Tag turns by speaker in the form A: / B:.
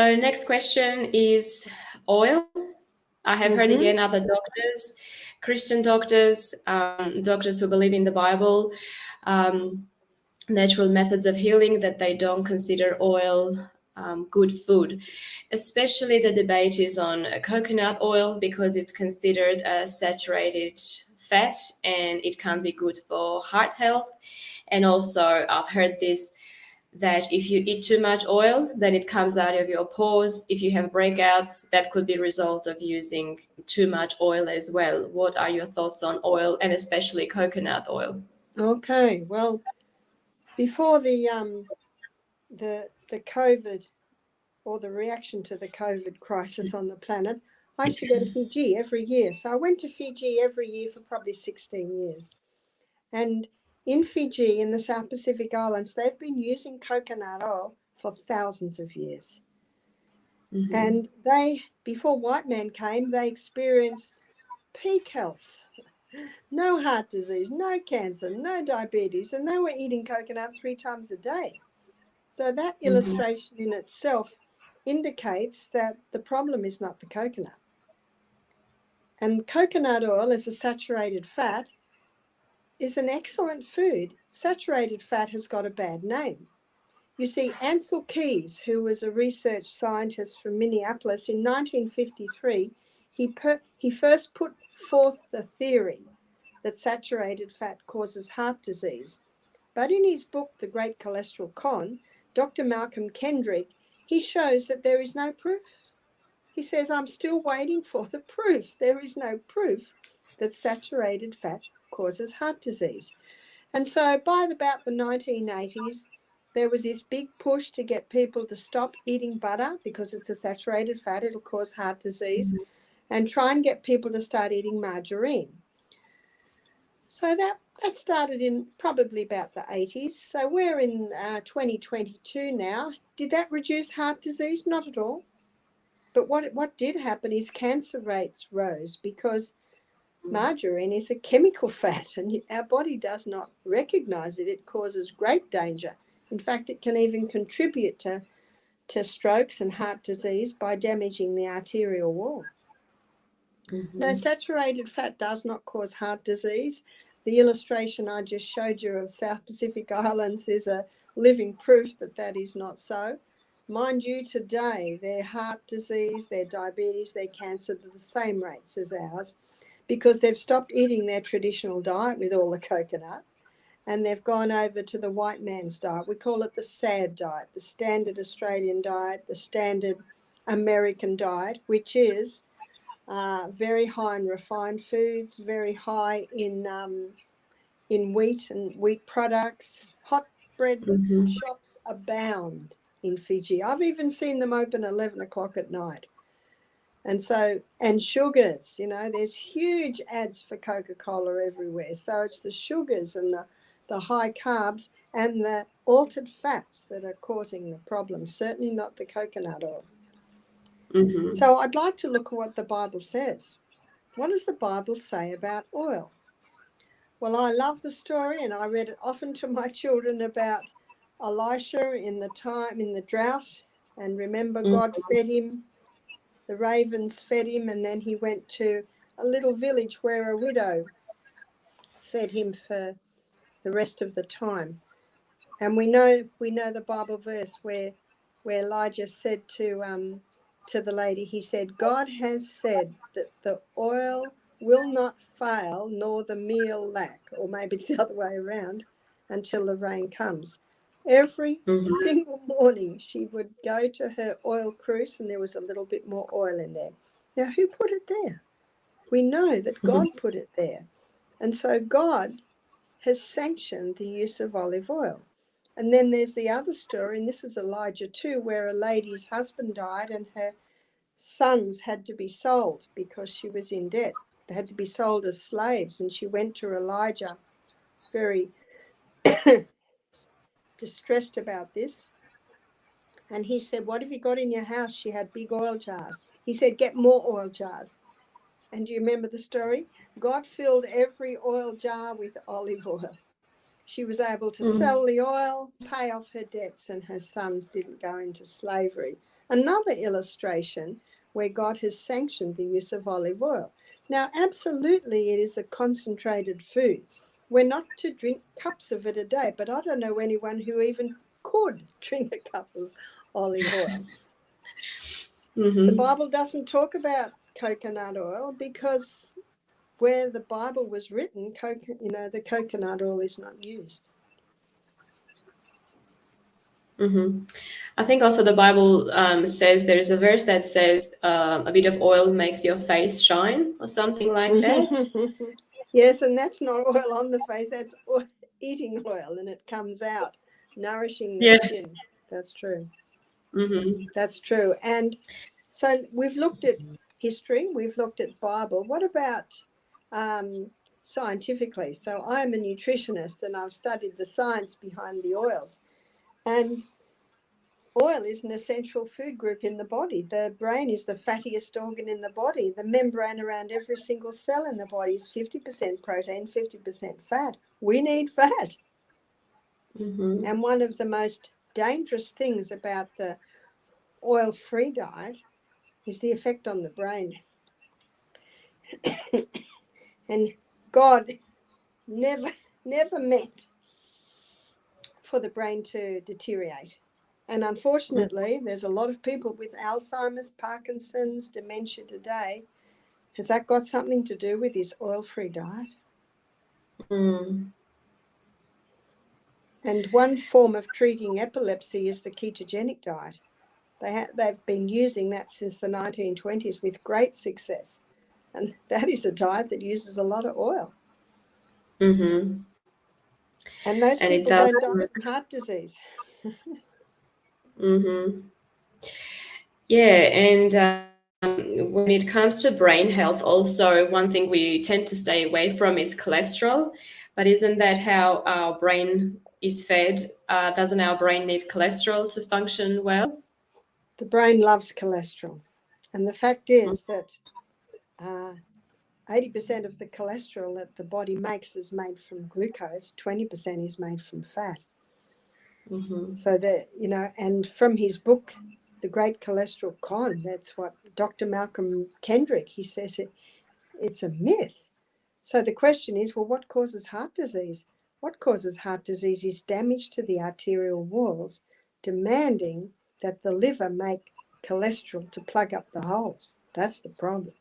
A: So next question is oil. I have heard again other doctors, Christian doctors, doctors who believe in the Bible, natural methods of healing, that they don't consider oil good food. Especially the debate is on coconut oil, because it's considered a saturated fat and it can't be good for heart health. And also I've heard this, that if you eat too much oil, then it comes out of your pores. If you have breakouts, that could be a result of using too much oil as well. What are your thoughts on oil, and especially coconut oil?
B: Okay, well, before the COVID, or the reaction to the COVID crisis on the planet, I used to go to Fiji every year. So I went to Fiji every year for probably 16 years. And in Fiji, in the South Pacific Islands, they've been using coconut oil for thousands of years. And they, before white man came, they experienced peak health. No heart disease, no cancer, no diabetes, and they were eating coconut 3 times a day. So that illustration in itself indicates that the problem is not the coconut. And coconut oil, as a saturated fat, is an excellent food. Saturated fat has got a bad name. You see, Ansel Keys, who was a research scientist from Minneapolis in 1953, he first put forth the theory that saturated fat causes heart disease. But in his book, The Great Cholesterol Con, Dr. Malcolm Kendrick, he shows that there is no proof. He says, I'm still waiting for the proof. There is no proof that saturated fat causes heart disease. And so by about the 1980s, there was this big push to get people to stop eating butter because it's a saturated fat, it'll cause heart disease, and try and get people to start eating margarine. So that started in probably about the 80s. So we're in 2022 now. Did that reduce heart disease? Not at all. But what did happen is cancer rates rose, because margarine is a chemical fat and our body does not recognize it. It causes great danger. In fact, it can even contribute to strokes and heart disease by damaging the arterial wall. No, saturated fat does not cause heart disease. The illustration I just showed you of South Pacific Islands is a living proof that that is not so. Mind you, today, their heart disease, their diabetes, their cancer, are the same rates as ours, because they've stopped eating their traditional diet with all the coconut, and they've gone over to the white man's diet. We call it the SAD diet, the Standard Australian Diet, the Standard American Diet, which is very high in refined foods, very high in wheat and wheat products. Hot bread shops abound in Fiji. I've even seen them open 11 o'clock at night. And so, and sugars, you know, there's huge ads for Coca-Cola everywhere. So it's the sugars and the high carbs and the altered fats that are causing the problem, certainly not the coconut oil. So I'd like to look at what the Bible says. What does the Bible say about oil? Well, I love the story, and I read it often to my children about Elisha in the drought. And remember, God fed him. The ravens fed him, and then he went to a little village where a widow fed him for the rest of the time. And we know the Bible verse where Elijah said to the lady, he said, God has said that the oil will not fail nor the meal lack, or maybe it's the other way around, until the rain comes. Every single morning she would go to her oil cruse and there was a little bit more oil in there. Now, who put it there? We know that God put it there. And so God has sanctioned the use of olive oil. And then there's the other story, and this is Elijah too, where a lady's husband died and her sons had to be sold because she was in debt. They had to be sold as slaves, and she went to Elijah very distressed about this. And he said, what have you got in your house? She had big oil jars. He said, get more oil jars. And do you remember the story? God filled every oil jar with olive oil. She was able to sell the oil, pay off her debts, and her sons didn't go into slavery. Another illustration where God has sanctioned the use of olive oil. Now, absolutely, it is a concentrated food. We're not to drink cups of it a day, but I don't know anyone who even could drink a cup of olive oil. The Bible doesn't talk about coconut oil because where the Bible was written, the coconut oil is not used.
A: I think also the Bible says there is a verse that says a bit of oil makes your face shine or something like that.
B: Yes, and that's not oil on the face, that's eating oil, and it comes out, nourishing the skin. That's true. That's true. And so we've looked at history, we've looked at Bible. What about scientifically? So I'm a nutritionist and I've studied the science behind the oils. And oil is an essential food group in the body. The brain is the fattiest organ in the body. The membrane around every single cell in the body is 50% protein, 50% fat. We need fat. And one of the most dangerous things about the oil-free diet is the effect on the brain. And God never meant for the brain to deteriorate. And unfortunately, there's a lot of people with Alzheimer's, Parkinson's, dementia today. Has that got something to do with this oil-free diet? And one form of treating epilepsy is the ketogenic diet. They've been using that since the 1920s with great success. And that is a diet that uses a lot of oil. And those people don't die from heart disease.
A: Yeah, and when it comes to brain health, also one thing we tend to stay away from is cholesterol. But isn't that how our brain is fed? Doesn't our brain need cholesterol to function well?
B: The brain loves cholesterol. And the fact is that 80% of the cholesterol that the body makes is made from glucose, 20% is made from fat. So that, and from his book, The Great Cholesterol Con, that's what Dr. Malcolm Kendrick, he says it's a myth. So the question is, well, what causes heart disease? What causes heart disease is damage to the arterial walls, demanding that the liver make cholesterol to plug up the holes. That's the problem.